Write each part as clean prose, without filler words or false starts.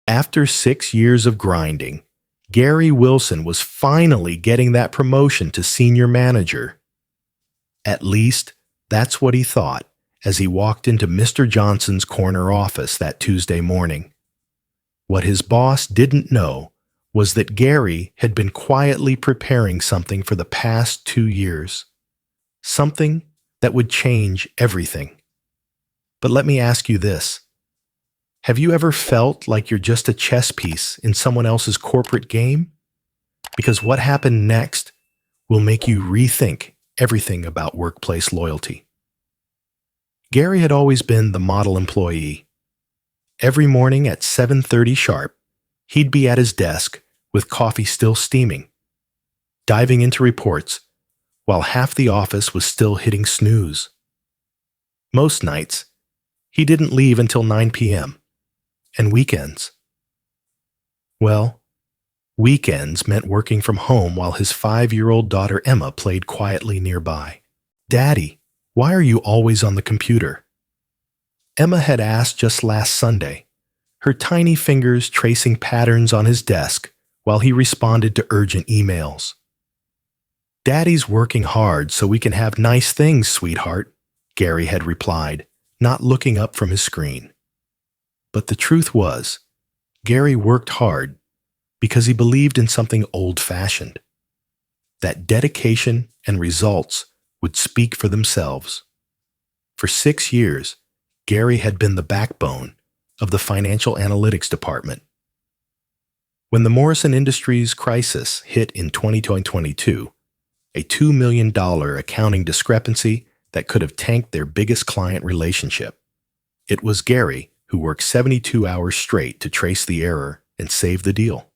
After 6 years of grinding, Gary Wilson was finally getting that promotion to senior manager. At least, that's what he thought as he walked into Mr. Johnson's corner office that Tuesday morning. What his boss didn't know was that Gary had been quietly preparing something for the past 2 years. Something that would change everything. But let me ask you this. Have you ever felt like you're just a chess piece in someone else's corporate game? Because what happened next will make you rethink everything about workplace loyalty. Gary had always been the model employee. Every morning at 7:30 sharp, he'd be at his desk with coffee still steaming, diving into reports while half the office was still hitting snooze. Most nights, he didn't leave until 9 p.m., and weekends. Well, weekends meant working from home while his 5-year-old daughter Emma played quietly nearby. "Daddy, why are you always on the computer?" Emma had asked just last Sunday, her tiny fingers tracing patterns on his desk while he responded to urgent emails. "Daddy's working hard so we can have nice things, sweetheart," Gary had replied, not looking up from his screen. But the truth was, Gary worked hard because he believed in something old-fashioned, that dedication and results would speak for themselves. For 6 years, Gary had been the backbone of the financial analytics department. When the Morrison Industries crisis hit in 2022, a $2 million accounting discrepancy that could have tanked their biggest client relationship, it was Gary who worked 72 hours straight to trace the error and save the deal.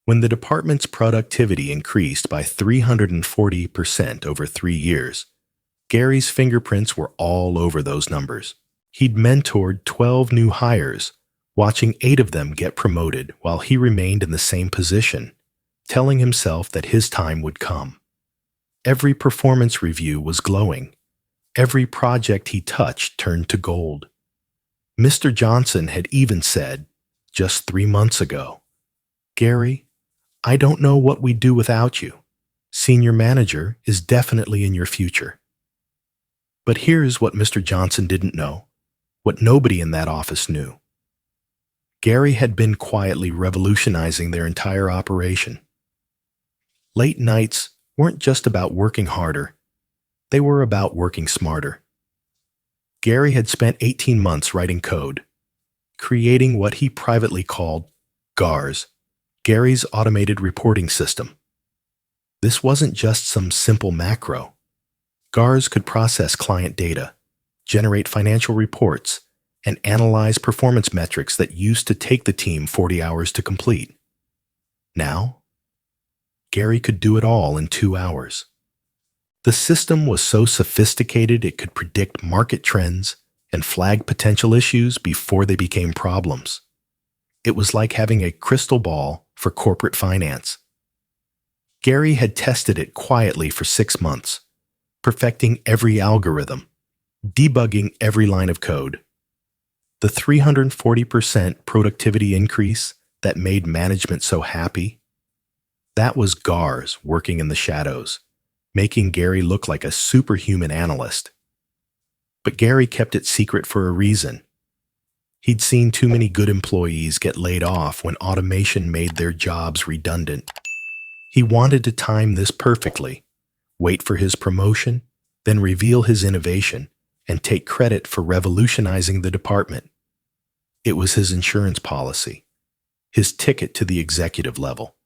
When the department's productivity increased by 340% over 3 years, Gary's fingerprints were all over those numbers. He'd mentored 12 new hires, watching 8 of them get promoted while he remained in the same position, telling himself that his time would come. Every performance review was glowing. Every project he touched turned to gold. Mr. Johnson had even said, just 3 months ago, "Gary, I don't know what we'd do without you. Senior manager is definitely in your future." But here's what Mr. Johnson didn't know, what nobody in that office knew. Gary had been quietly revolutionizing their entire operation. Late nights weren't just about working harder, they were about working smarter. Gary had spent 18 months writing code, creating what he privately called GARS, Gary's Automated Reporting System. This wasn't just some simple macro. GARS could process client data, generate financial reports, and analyze performance metrics that used to take the team 40 hours to complete. Now, Gary could do it all in 2 hours. The system was so sophisticated it could predict market trends and flag potential issues before they became problems. It was like having a crystal ball for corporate finance. Gary had tested it quietly for 6 months, perfecting every algorithm, debugging every line of code. The 340% productivity increase that made management so happy, that was GARS working in the shadows, making Gary look like a superhuman analyst. But Gary kept it secret for a reason. He'd seen too many good employees get laid off when automation made their jobs redundant. He wanted to time this perfectly, wait for his promotion, then reveal his innovation, and take credit for revolutionizing the department. It was his insurance policy, his ticket to the executive level.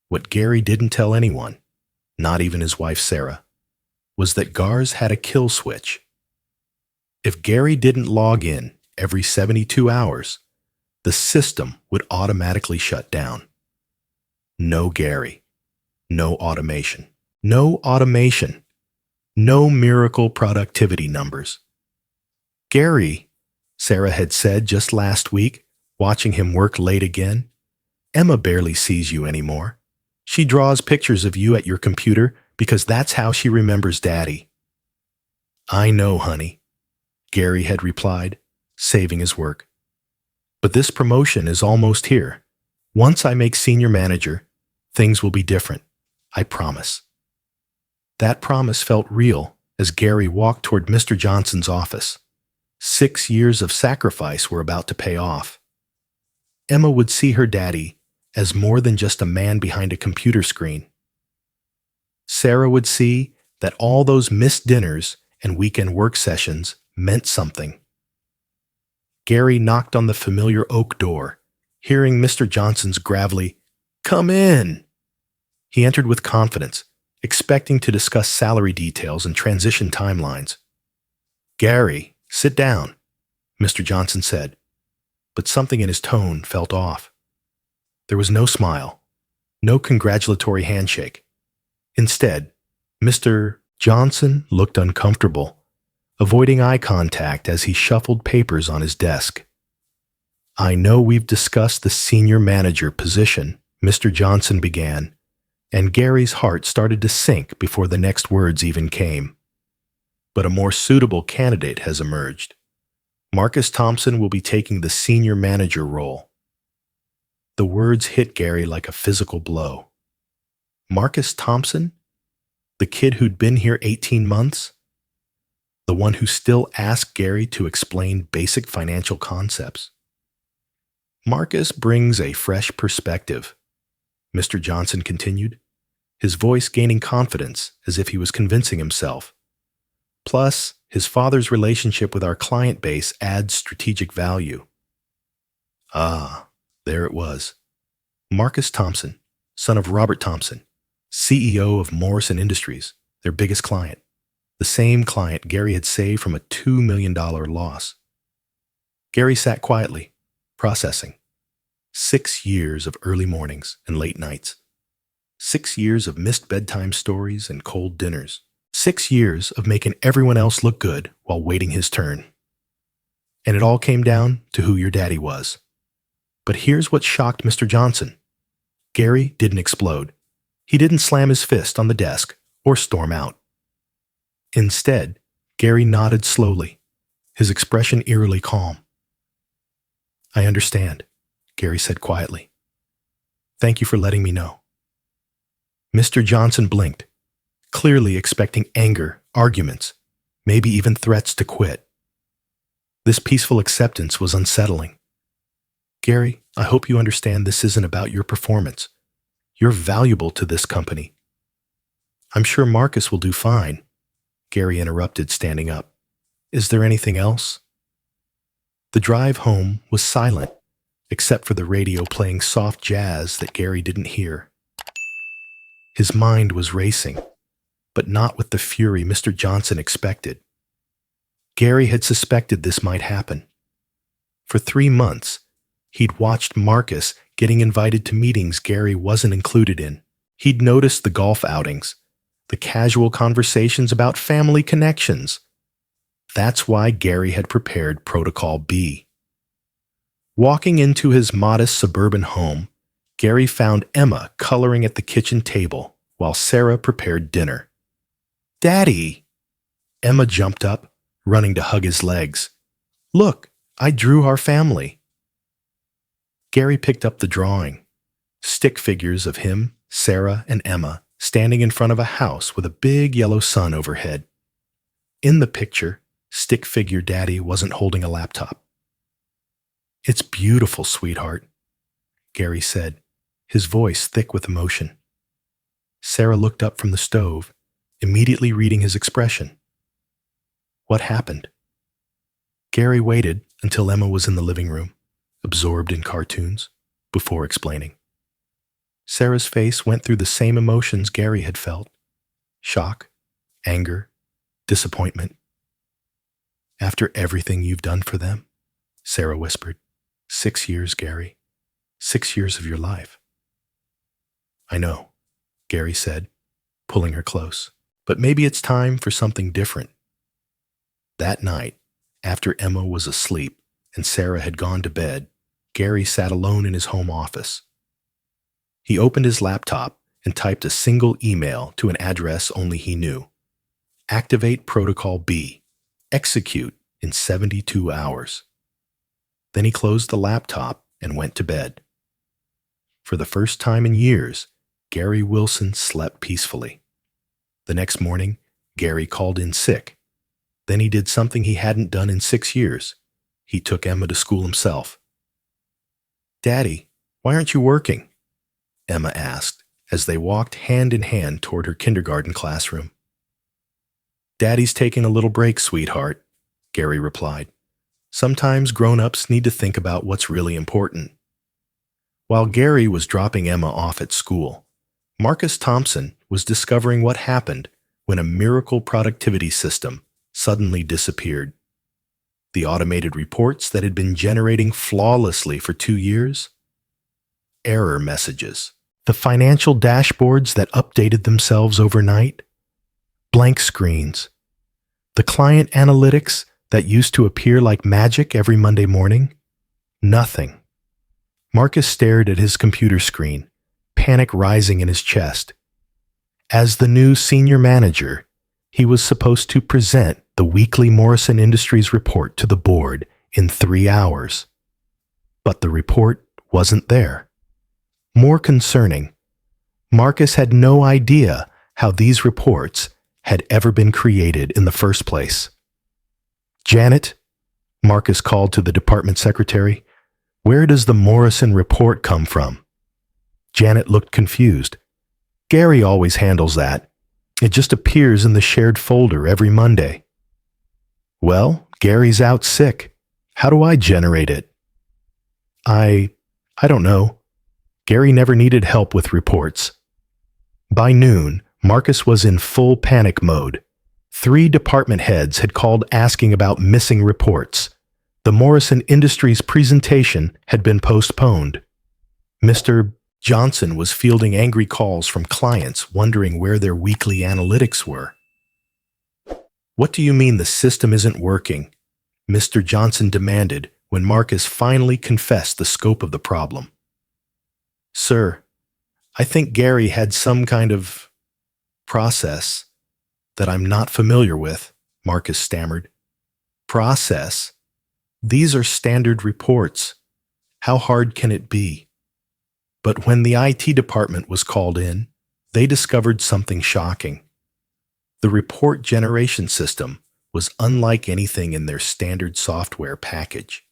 What Gary didn't tell anyone, not even his wife Sarah, was that GARS had a kill switch. If Gary didn't log in every 72 hours, the system would automatically shut down. No Gary, no automation. No automation. No miracle productivity numbers. "Gary," Sarah had said just last week, watching him work late again, "Emma barely sees you anymore. She draws pictures of you at your computer because that's how she remembers Daddy." "I know, honey," Gary had replied, saving his work. But this promotion is almost here. Once I make senior manager, things will be different. I promise." That promise felt real as Gary walked toward Mr. Johnson's office. 6 years of sacrifice were about to pay off. Emma would see her daddy as more than just a man behind a computer screen. Sarah would see that all those missed dinners and weekend work sessions meant something. Gary knocked on the familiar oak door, hearing Mr. Johnson's gravelly, "Come in." He entered with confidence, expecting to discuss salary details and transition timelines. "Gary, sit down," Mr. Johnson said, but something in his tone felt off. There was no smile, no congratulatory handshake. Instead, Mr. Johnson looked uncomfortable, avoiding eye contact as he shuffled papers on his desk. "I know we've discussed the senior manager position," Mr. Johnson began, and Gary's heart started to sink before the next words even came. "But a more suitable candidate has emerged. Marcus Thompson will be taking the senior manager role." The words hit Gary like a physical blow. Marcus Thompson? The kid who'd been here 18 months? The one who still asked Gary to explain basic financial concepts? "Marcus brings a fresh perspective," Mr. Johnson continued, his voice gaining confidence as if he was convincing himself. "Plus, his father's relationship with our client base adds strategic value." Ah, there it was. Marcus Thompson, son of Robert Thompson, CEO of Morrison Industries, their biggest client. The same client Gary had saved from a $2 million loss. Gary sat quietly, processing. 6 years of early mornings and late nights. 6 years of missed bedtime stories and cold dinners. 6 years of making everyone else look good while waiting his turn. And it all came down to who your daddy was. But here's what shocked Mr. Johnson. Gary didn't explode. He didn't slam his fist on the desk or storm out. Instead, Gary nodded slowly, his expression eerily calm. "I understand," Gary said quietly. "Thank you for letting me know." Mr. Johnson blinked, clearly expecting anger, arguments, maybe even threats to quit. This peaceful acceptance was unsettling. "Gary, I hope you understand this isn't about your performance. You're valuable to this company." "I'm sure Marcus will do fine," Gary interrupted, standing up. "Is there anything else?" The drive home was silent, except for the radio playing soft jazz that Gary didn't hear. His mind was racing, but not with the fury Mr. Johnson expected. Gary had suspected this might happen. For 3 months, he'd watched Marcus getting invited to meetings Gary wasn't included in. He'd noticed the golf outings, the casual conversations about family connections. That's why Gary had prepared Protocol B. Walking into his modest suburban home, Gary found Emma coloring at the kitchen table while Sarah prepared dinner. "Daddy!" Emma jumped up, running to hug his legs. "Look, I drew our family." Gary picked up the drawing. Stick figures of him, Sarah, and Emma standing in front of a house with a big yellow sun overhead. In the picture, stick figure Daddy wasn't holding a laptop. "It's beautiful, sweetheart," Gary said, his voice thick with emotion. Sarah looked up from the stove, immediately reading his expression. What happened? Gary waited until Emma was in the living room, absorbed in cartoons, before explaining. Sarah's face went through the same emotions Gary had felt: shock, anger, disappointment. "After everything you've done for them," Sarah whispered. 6 years, Gary. 6 years of your life." "I know," Gary said, pulling her close. "But maybe it's time for something different." That night, after Emma was asleep and Sarah had gone to bed, Gary sat alone in his home office. He opened his laptop and typed a single email to an address only he knew. "Activate Protocol B. Execute in 72 hours." Then he closed the laptop and went to bed. For the first time in years, Gary Wilson slept peacefully. The next morning, Gary called in sick. Then he did something he hadn't done in 6 years. He took Emma to school himself. "Daddy, why aren't you working?" Emma asked as they walked hand in hand toward her kindergarten classroom. "Daddy's taking a little break, sweetheart," Gary replied. "Sometimes grown-ups need to think about what's really important." While Gary was dropping Emma off at school, Marcus Thompson was discovering what happened when a miracle productivity system suddenly disappeared. The automated reports that had been generating flawlessly for 2 years? Error messages. The financial dashboards that updated themselves overnight? Blank screens. The client analytics that used to appear like magic every Monday morning? Nothing. Marcus stared at his computer screen, panic rising in his chest. As the new senior manager, he was supposed to present the weekly Morrison Industries report to the board in 3 hours. But the report wasn't there. More concerning, Marcus had no idea how these reports had ever been created in the first place. "Janet," Marcus called to the department secretary, "where does the Morrison report come from?" Janet looked confused. "Gary always handles that. It just appears in the shared folder every Monday." "Well, Gary's out sick. How do I generate it?" I don't know. Gary never needed help with reports." By noon, Marcus was in full panic mode. 3 department heads had called asking about missing reports. The Morrison Industries presentation had been postponed. Mr. Johnson was fielding angry calls from clients wondering where their weekly analytics were. "What do you mean the system isn't working?" Mr. Johnson demanded when Marcus finally confessed the scope of the problem. "Sir, I think Gary had some kind of process that I'm not familiar with," Marcus stammered. "Process? These are standard reports. How hard can it be?" But when the IT department was called in, they discovered something shocking. The report generation system was unlike anything in their standard software package.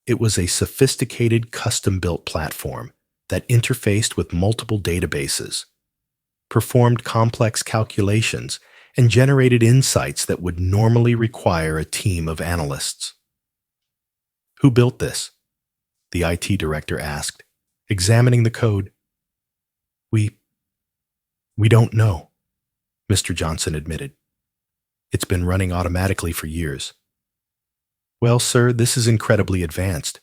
It was a sophisticated custom-built platform that interfaced with multiple databases, performed complex calculations, and generated insights that would normally require a team of analysts. "Who built this?" the IT director asked, examining the code. We don't know," Mr. Johnson admitted. "It's been running automatically for years." "Well, sir, this is incredibly advanced.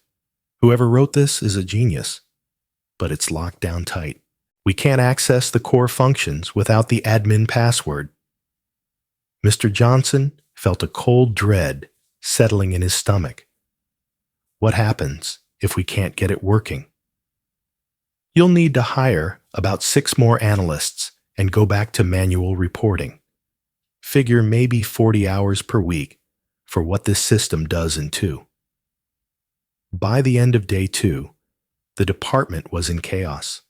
Whoever wrote this is a genius. But it's locked down tight. We can't access the core functions without the admin password." Mr. Johnson felt a cold dread settling in his stomach. What happens if we can't get it working? "You'll need to hire about 6 more analysts and go back to manual reporting. Figure maybe 40 hours per week for what this system does in 2. By the end of day 2, the department was in chaos.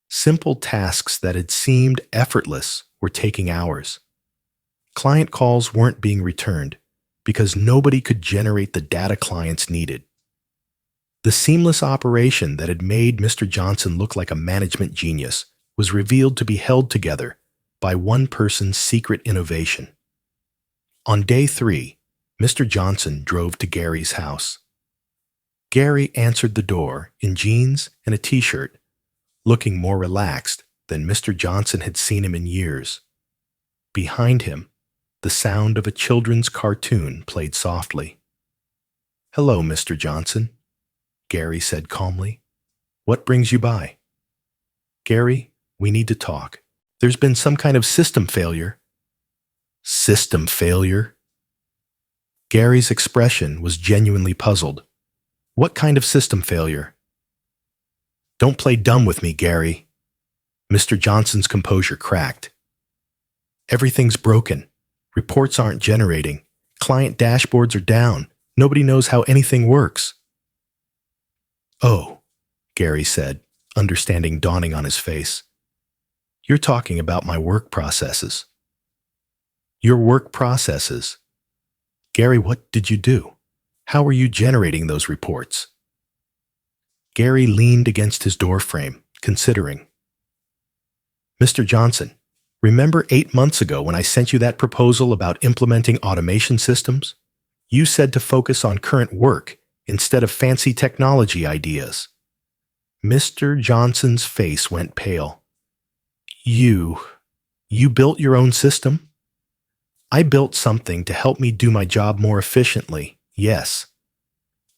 Simple tasks that had seemed effortless were taking hours. Client calls weren't being returned because nobody could generate the data clients needed. The seamless operation that had made Mr. Johnson look like a management genius was revealed to be held together by one person's secret innovation. On day 3, Mr. Johnson drove to Gary's house. Gary answered the door in jeans and a t-shirt, looking more relaxed than Mr. Johnson had seen him in years. Behind him, the sound of a children's cartoon played softly. "Hello, Mr. Johnson," Gary said calmly. "What brings you by?" "Gary, we need to talk. There's been some kind of system failure." "System failure?" Gary's expression was genuinely puzzled. "What kind of system failure?" "Don't play dumb with me, Gary." Mr. Johnson's composure cracked. "Everything's broken. Reports aren't generating. Client dashboards are down. Nobody knows how anything works." "Oh," Gary said, understanding dawning on his face. "You're talking about my work processes." "Your work processes? Gary, what did you do? How were you generating those reports?" Gary leaned against his doorframe, considering. "Mr. Johnson, remember 8 months ago when I sent you that proposal about implementing automation systems? You said to focus on current work instead of fancy technology ideas." Mr. Johnson's face went pale. You built your own system?" "I built something to help me do my job more efficiently, yes.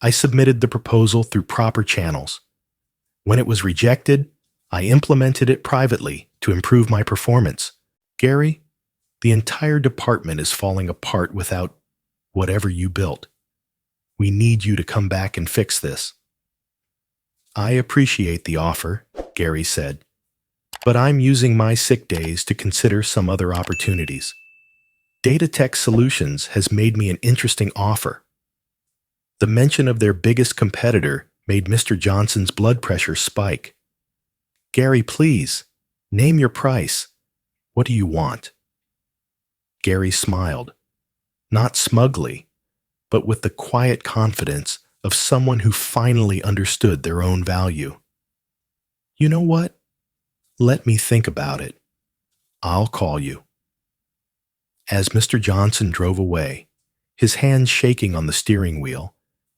I submitted the proposal through proper channels. When it was rejected, I implemented it privately to improve my performance. Gary, the entire department is falling apart without whatever you built. We need you to come back and fix this." "I appreciate the offer," Gary said, "but I'm using my sick days to consider some other opportunities. Data Tech Solutions has made me an interesting offer." The mention of their biggest competitor made Mr. Johnson's blood pressure spike. "Gary, please, name your price. What do you want?" Gary smiled, not smugly, but with the quiet confidence of someone who finally understood their own value. "You know what? Let me think about it. I'll call you." As Mr. Johnson drove away, his hands shaking on the steering wheel,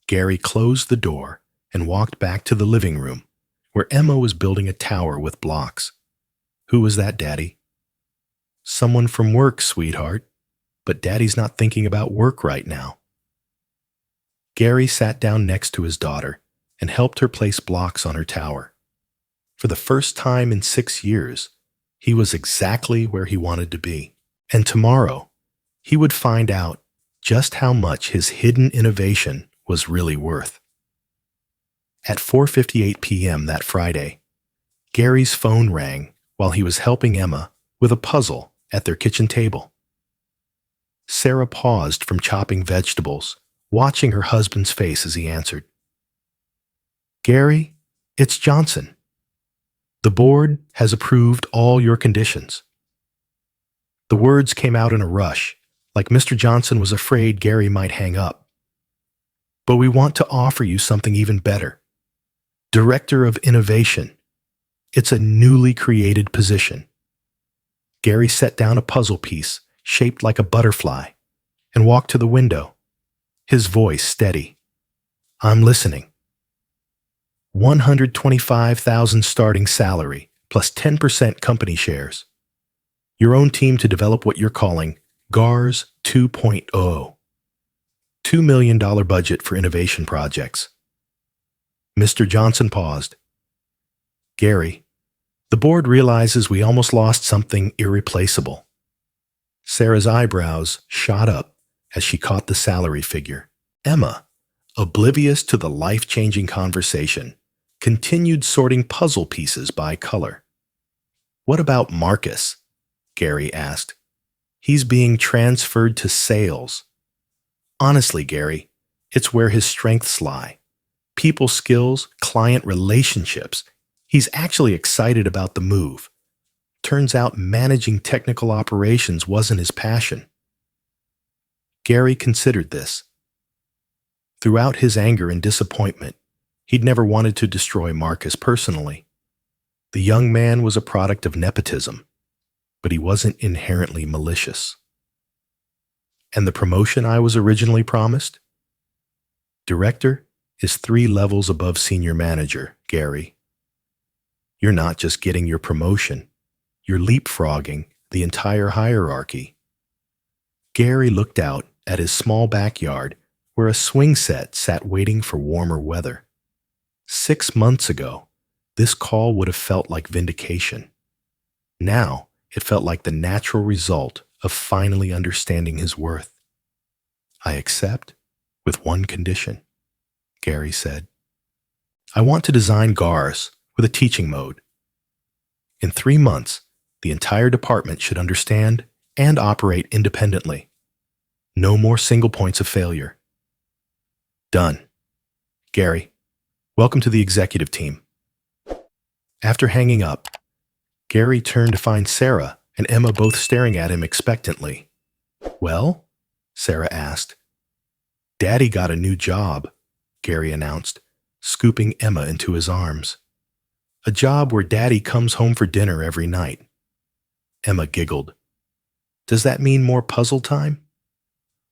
Gary closed the door and walked back to the living room, where Emma was building a tower with blocks. "Who was that, Daddy?" "Someone from work, sweetheart, but Daddy's not thinking about work right now." Gary sat down next to his daughter and helped her place blocks on her tower. For the first time in 6 years, he was exactly where he wanted to be. And tomorrow, he would find out just how much his hidden innovation was really worth. At 4:58 p.m. that Friday, Gary's phone rang while he was helping Emma with a puzzle at their kitchen table. Sarah paused from chopping vegetables, watching her husband's face as he answered. "Gary, it's Johnson. The board has approved all your conditions." The words came out in a rush, like Mr. Johnson was afraid Gary might hang up. "But we want to offer you something even better. Director of Innovation. It's a newly created position." Gary set down a puzzle piece shaped like a butterfly and walked to the window, his voice steady. "I'm listening." 125,000 starting salary plus 10% company shares. Your own team to develop what you're calling GARS 2.0. $2 million budget for innovation projects. Mr. Johnson paused. "Gary, the board realizes we almost lost something irreplaceable." Sarah's eyebrows shot up as she caught the salary figure. Emma, oblivious to the life-changing conversation, continued sorting puzzle pieces by color. "What about Marcus?" Gary asked. "He's being transferred to sales." "Honestly, Gary, it's where his strengths lie. People skills, client relationships. He's actually excited about the move. Turns out managing technical operations wasn't his passion." Gary considered this. Throughout his anger and disappointment, he'd never wanted to destroy Marcus personally. The young man was a product of nepotism, but he wasn't inherently malicious. "And the promotion I was originally promised?" "Director is 3 levels above senior manager, Gary. You're not just getting your promotion, you're leapfrogging the entire hierarchy." Gary looked out at his small backyard where a swing set sat waiting for warmer weather. 6 months ago, this call would have felt like vindication. Now, it felt like the natural result of finally understanding his worth. "I accept, with one condition," Gary said. "I want to design GARS with a teaching mode. In 3 months, the entire department should understand and operate independently. No more single points of failure." Done. Gary, welcome to the executive team. After hanging up, Gary turned to find Sarah and Emma both staring at him expectantly. Well? Sarah asked. Daddy got a new job, Gary announced, scooping Emma into his arms. A job where Daddy comes home for dinner every night. Emma giggled. Does that mean more puzzle time?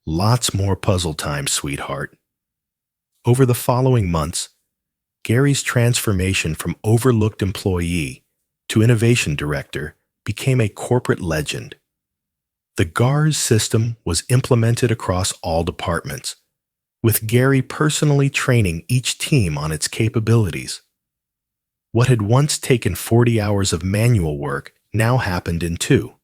Lots more puzzle time, sweetheart. Over the following months, Gary's transformation from overlooked employee to innovation director became a corporate legend. The GARS system was implemented across all departments, with Gary personally training each team on its capabilities. What had once taken 40 hours of manual work now happened in 2.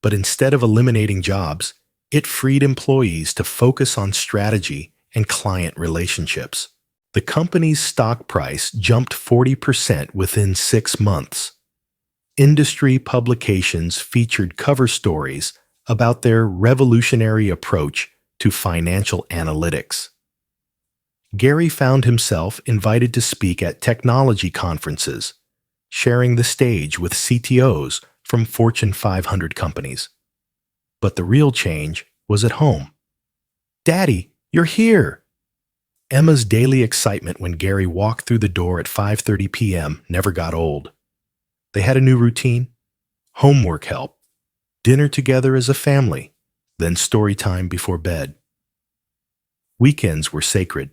But instead of eliminating jobs, it freed employees to focus on strategy and client relationships. The company's stock price jumped 40% within 6 months. Industry publications featured cover stories about their revolutionary approach to financial analytics. Gary found himself invited to speak at technology conferences, sharing the stage with CTOs from Fortune 500 companies. But the real change was at home. Daddy, you're here! Emma's daily excitement when Gary walked through the door at 5:30 p.m. never got old. They had a new routine, homework help, dinner together as a family, then story time before bed. Weekends were sacred.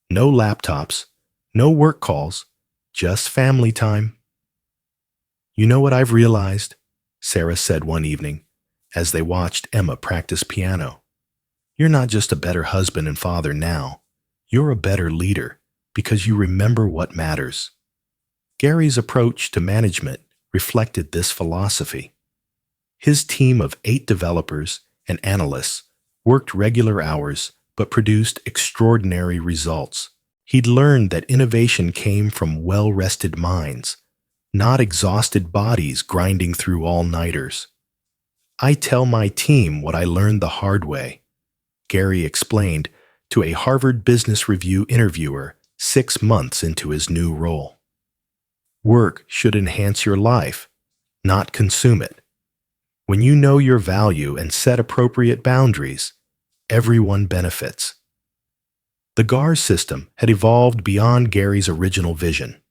No laptops, no work calls, just family time. You know what I've realized? Sarah said one evening, as they watched Emma practice piano. You're not just a better husband and father now. You're a better leader because you remember what matters. Gary's approach to management reflected this philosophy. His team of 8 developers and analysts worked regular hours but produced extraordinary results. He'd learned that innovation came from well-rested minds, not exhausted bodies grinding through all-nighters. I tell my team what I learned the hard way, Gary explained to a Harvard Business Review interviewer 6 months into his new role. Work should enhance your life, not consume it. When you know your value and set appropriate boundaries, everyone benefits. The GARS system had evolved beyond Gary's original vision.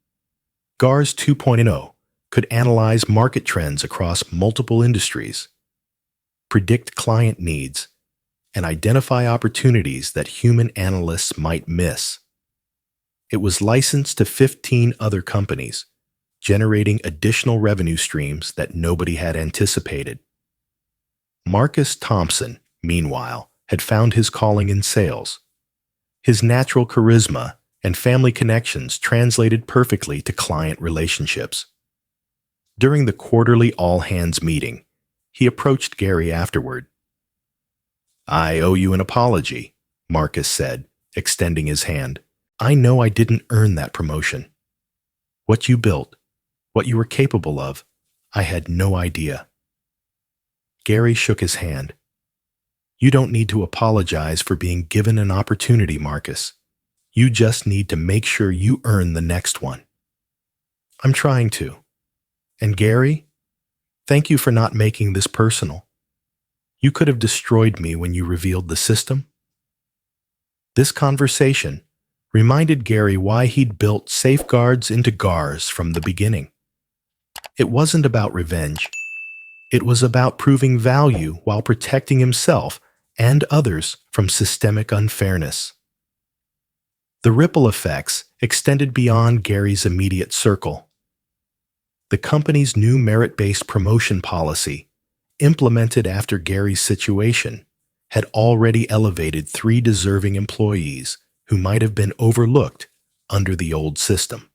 GARS 2.0 could analyze market trends across multiple industries, predict client needs, and identify opportunities that human analysts might miss. It was licensed to 15 other companies, generating additional revenue streams that nobody had anticipated. Marcus Thompson, meanwhile, had found his calling in sales. His natural charisma and family connections translated perfectly to client relationships. During the quarterly all-hands meeting, he approached Gary afterward. I owe you an apology, Marcus said, extending his hand. I know I didn't earn that promotion. What you built, what you were capable of, I had no idea. Gary shook his hand. You don't need to apologize for being given an opportunity, Marcus. You just need to make sure you earn the next one. I'm trying to. And Gary, thank you for not making this personal. You could have destroyed me when you revealed the system. This conversation reminded Gary why he'd built safeguards into GARS from the beginning. It wasn't about revenge. It was about proving value while protecting himself and others from systemic unfairness. The ripple effects extended beyond Gary's immediate circle. The company's new merit-based promotion policy, implemented after Gary's situation, had already elevated 3 deserving employees who might have been overlooked under the old system.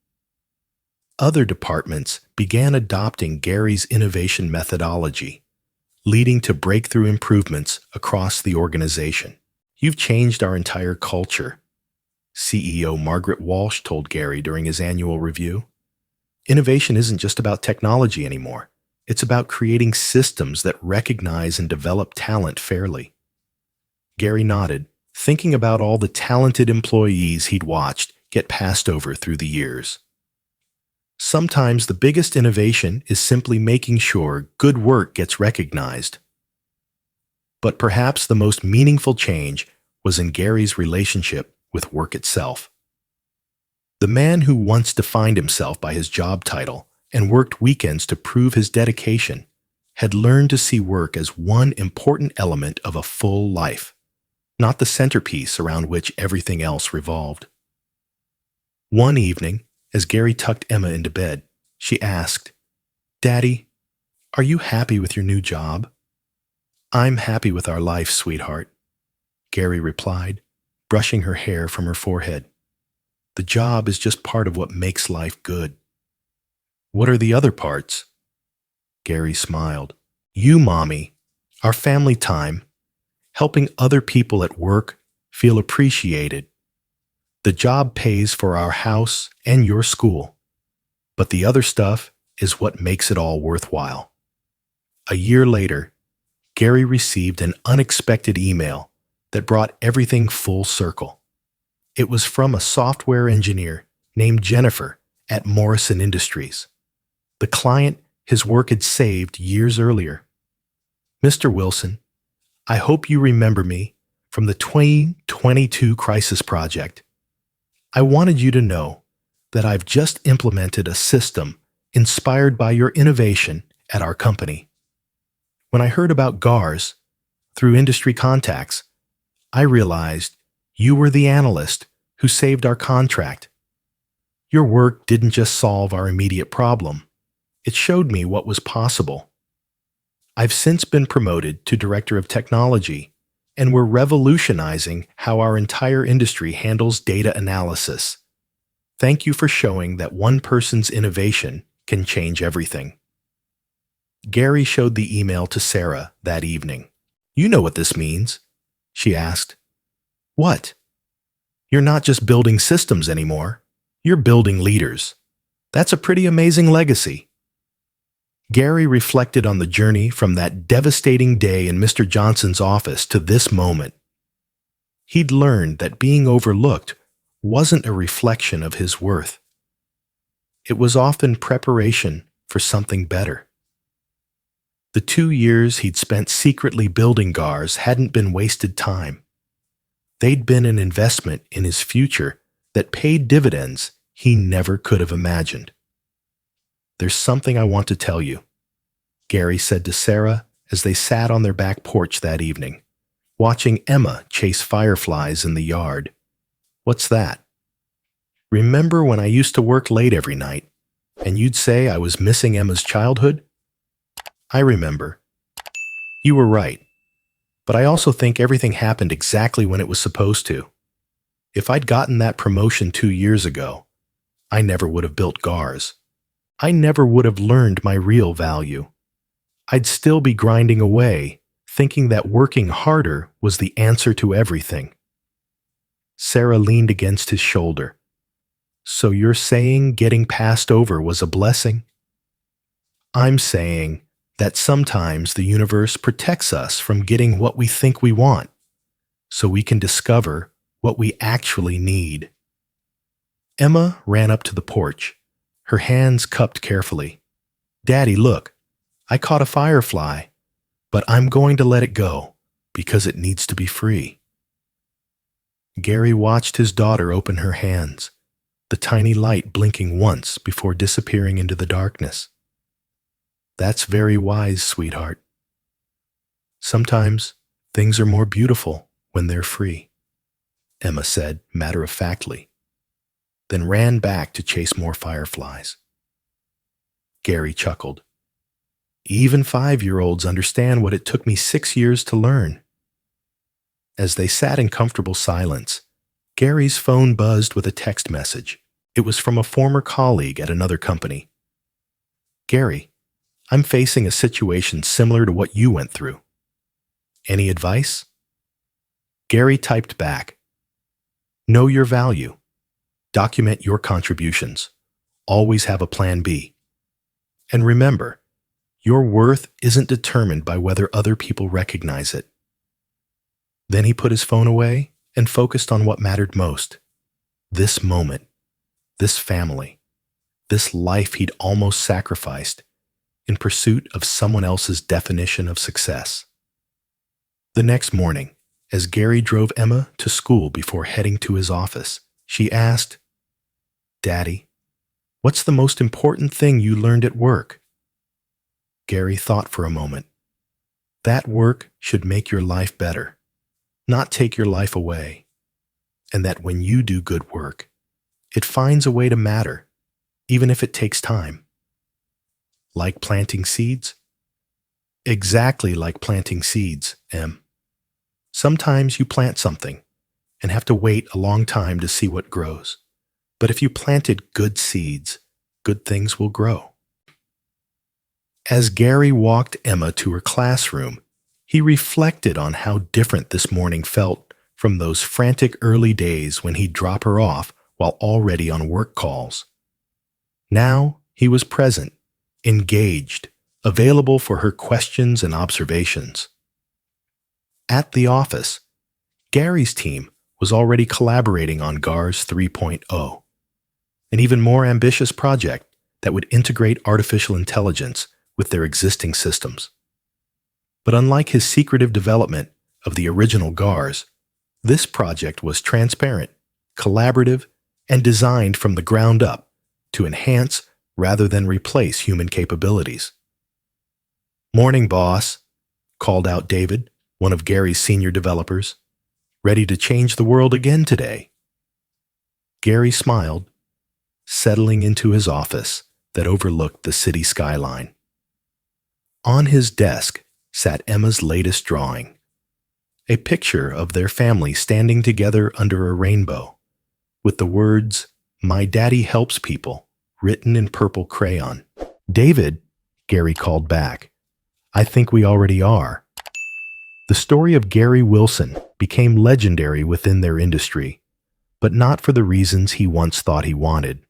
Other departments began adopting Gary's innovation methodology, leading to breakthrough improvements across the organization. You've changed our entire culture, CEO Margaret Walsh told Gary during his annual review. Innovation isn't just about technology anymore. It's about creating systems that recognize and develop talent fairly. Gary nodded, thinking about all the talented employees he'd watched get passed over through the years. Sometimes the biggest innovation is simply making sure good work gets recognized. But perhaps the most meaningful change was in Gary's relationship with work itself. The man who once defined himself by his job title and worked weekends to prove his dedication had learned to see work as one important element of a full life, not the centerpiece around which everything else revolved. One evening, as Gary tucked Emma into bed, she asked, "Daddy, are you happy with your new job?" "I'm happy with our life, sweetheart," Gary replied, brushing her hair from her forehead. "The job is just part of what makes life good." "What are the other parts?" Gary smiled. "You, Mommy, our family time, helping other people at work feel appreciated. The job pays for our house and your school, but the other stuff is what makes it all worthwhile." A year later, Gary received an unexpected email that brought everything full circle. It was from a software engineer named Jennifer at Morrison Industries, the client his work had saved years earlier. "Mr. Wilson, I hope you remember me from the 2022 Crisis Project. I wanted you to know that I've just implemented a system inspired by your innovation at our company. When I heard about GARS through industry contacts, I realized you were the analyst who saved our contract. Your work didn't just solve our immediate problem. It showed me what was possible. I've since been promoted to Director of Technology, and we're revolutionizing how our entire industry handles data analysis. Thank you for showing that one person's innovation can change everything." Gary showed the email to Sarah that evening. "You know what this means?" she asked. "What?" "You're not just building systems anymore. You're building leaders. That's a pretty amazing legacy." Gary reflected on the journey from that devastating day in Mr. Johnson's office to this moment. He'd learned that being overlooked wasn't a reflection of his worth. It was often preparation for something better. The 2 years he'd spent secretly building GARS hadn't been wasted time. They'd been an investment in his future that paid dividends he never could have imagined. "There's something I want to tell you," Gary said to Sarah as they sat on their back porch that evening, watching Emma chase fireflies in the yard. "What's that?" "Remember when I used to work late every night, and you'd say I was missing Emma's childhood?" "I remember. You were right. But I also think everything happened exactly when it was supposed to. If I'd gotten that promotion 2 years ago, I never would have built GARS. I never would have learned my real value. I'd still be grinding away, thinking that working harder was the answer to everything." Sarah leaned against his shoulder. "So you're saying getting passed over was a blessing?" "I'm saying that sometimes the universe protects us from getting what we think we want, so we can discover what we actually need." Emma ran up to the porch, her hands cupped carefully. "Daddy, look, I caught a firefly, but I'm going to let it go because it needs to be free." Gary watched his daughter open her hands, the tiny light blinking once before disappearing into the darkness. "That's very wise, sweetheart. Sometimes things are more beautiful when they're free," Emma said matter-of-factly, then ran back to chase more fireflies. Gary chuckled. "Even 5-year-olds understand what it took me 6 years to learn." As they sat in comfortable silence, Gary's phone buzzed with a text message. It was from a former colleague at another company. "Gary, I'm facing a situation similar to what you went through. Any advice?" Gary typed back, "Know your value. Document your contributions. Always have a plan B. And remember, your worth isn't determined by whether other people recognize it." Then he put his phone away and focused on what mattered most: this moment, this family, this life he'd almost sacrificed in pursuit of someone else's definition of success. The next morning, as Gary drove Emma to school before heading to his office, she asked, "Daddy, what's the most important thing you learned at work?" Gary thought for a moment. That work should make your life better, not take your life away, and that when you do good work, it finds a way to matter, even if it takes time. Like planting seeds? Exactly like planting seeds, Em. Sometimes you plant something and have to wait a long time to see what grows. But if you planted good seeds, good things will grow. As Gary walked Emma to her classroom, he reflected on how different this morning felt from those frantic early days when he'd drop her off while already on work calls. Now he was present, engaged, available for her questions and observations. At the office, Gary's team was already collaborating on GARS 3.0, an even more ambitious project that would integrate artificial intelligence with their existing systems. But unlike his secretive development of the original GARS, this project was transparent, collaborative, and designed from the ground up to enhance rather than replace human capabilities. "Morning, boss," called out David, one of Gary's senior developers. "Ready to change the world again today?" Gary smiled, settling into his office that overlooked the city skyline. On his desk sat Emma's latest drawing, a picture of their family standing together under a rainbow, with the words, "My daddy helps people," written in purple crayon. "David," Gary called back, "I think we already are." The story of Gary Wilson became legendary within their industry, but not for the reasons he once thought he wanted.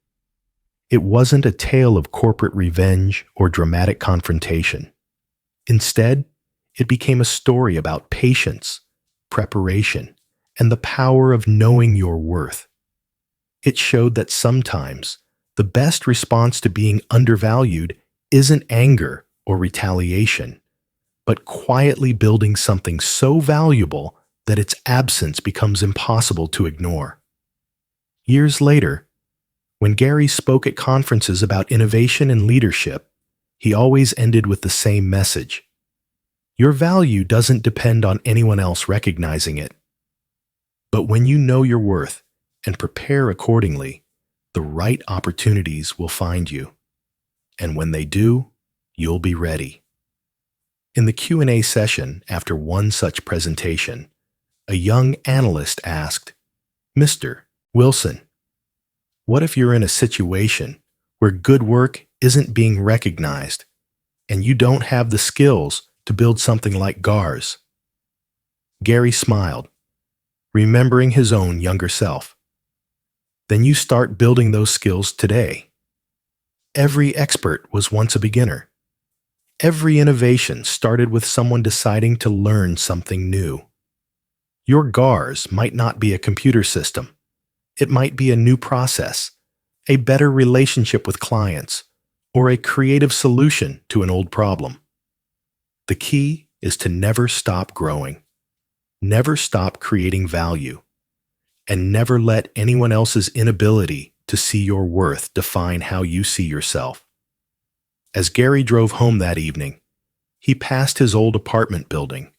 It wasn't a tale of corporate revenge or dramatic confrontation. Instead, it became a story about patience, preparation, and the power of knowing your worth. It showed that sometimes the best response to being undervalued isn't anger or retaliation, but quietly building something so valuable that its absence becomes impossible to ignore. Years later, when Gary spoke at conferences about innovation and leadership, he always ended with the same message: your value doesn't depend on anyone else recognizing it. But when you know your worth and prepare accordingly, the right opportunities will find you. And when they do, you'll be ready. In the Q&A session after one such presentation, a young analyst asked, "Mr. Wilson, what if you're in a situation where good work isn't being recognized and you don't have the skills to build something like GARS?" Gary smiled, remembering his own younger self. "Then you start building those skills today. Every expert was once a beginner. Every innovation started with someone deciding to learn something new. Your GARS might not be a computer system. It might be a new process, a better relationship with clients, or a creative solution to an old problem. The key is to never stop growing, never stop creating value, and never let anyone else's inability to see your worth define how you see yourself." As Gary drove home that evening, he passed his old apartment building,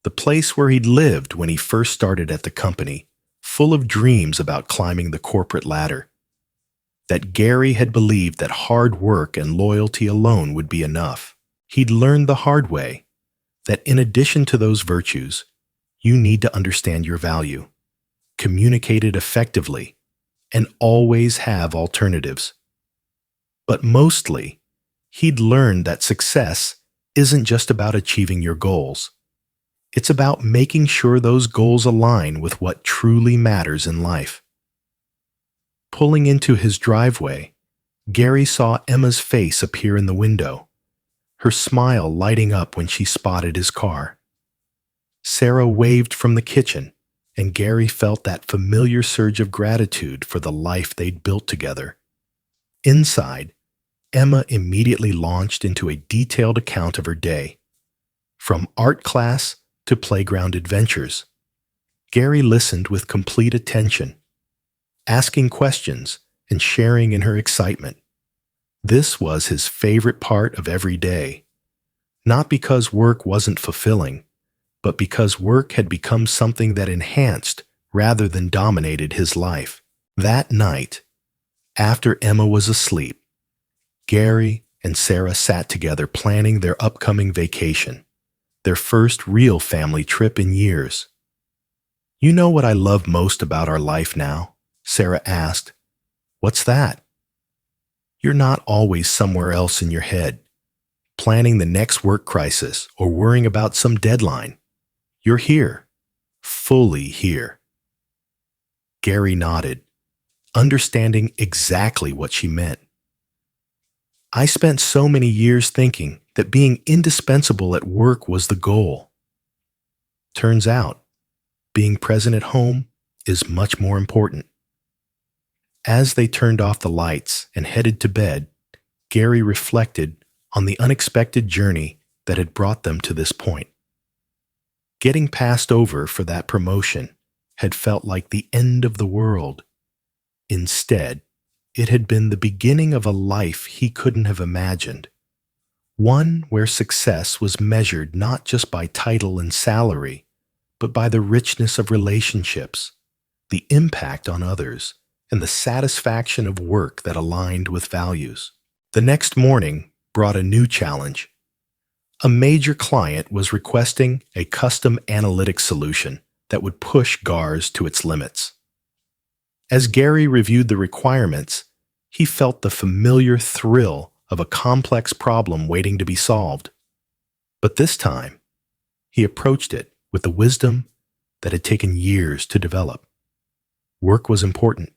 the place where he'd lived when he first started at the company, full of dreams about climbing the corporate ladder. That Gary had believed that hard work and loyalty alone would be enough. He'd learned the hard way that in addition to those virtues, you need to understand your value, communicate it effectively, and always have alternatives. But mostly, he'd learned that success isn't just about achieving your goals. It's about making sure those goals align with what truly matters in life. Pulling into his driveway, Gary saw Emma's face appear in the window, her smile lighting up when she spotted his car. Sarah waved from the kitchen, and Gary felt that familiar surge of gratitude for the life they'd built together. Inside, Emma immediately launched into a detailed account of her day. From art class to playground adventures, Gary listened with complete attention, asking questions and sharing in her excitement. This was his favorite part of every day, not because work wasn't fulfilling, but because work had become something that enhanced rather than dominated his life. That night, after Emma was asleep, Gary and Sarah sat together planning their upcoming vacation, their first real family trip in years. "You know what I love most about our life now?" Sarah asked. "What's that?" "You're not always somewhere else in your head, planning the next work crisis or worrying about some deadline. You're here, fully here." Gary nodded, understanding exactly what she meant. "I spent so many years thinking that being indispensable at work was the goal. Turns out, being present at home is much more important." As they turned off the lights and headed to bed, Gary reflected on the unexpected journey that had brought them to this point. Getting passed over for that promotion had felt like the end of the world. Instead, it had been the beginning of a life he couldn't have imagined. One where success was measured not just by title and salary, but by the richness of relationships, the impact on others, and the satisfaction of work that aligned with values. The next morning brought a new challenge. A major client was requesting a custom analytics solution that would push GARS to its limits. As Gary reviewed the requirements, he felt the familiar thrill of a complex problem waiting to be solved. But this time, he approached it with the wisdom that had taken years to develop. Work was important.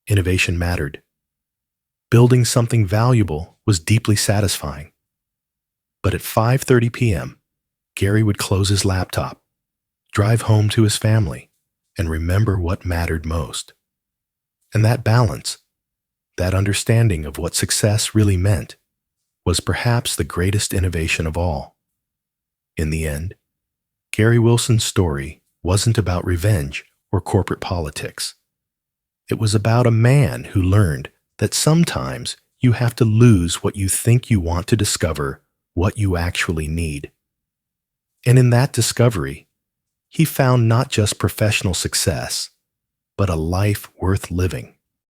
Innovation mattered. Building something valuable was deeply satisfying. But at 5:30 p.m., Gary would close his laptop, drive home to his family, and remember what mattered most. And that balance, that understanding of what success really meant, was perhaps the greatest innovation of all. In the end, Gary Wilson's story wasn't about revenge or corporate politics. It was about a man who learned that sometimes you have to lose what you think you want to discover what you actually need. And in that discovery, he found not just professional success, but a life worth living.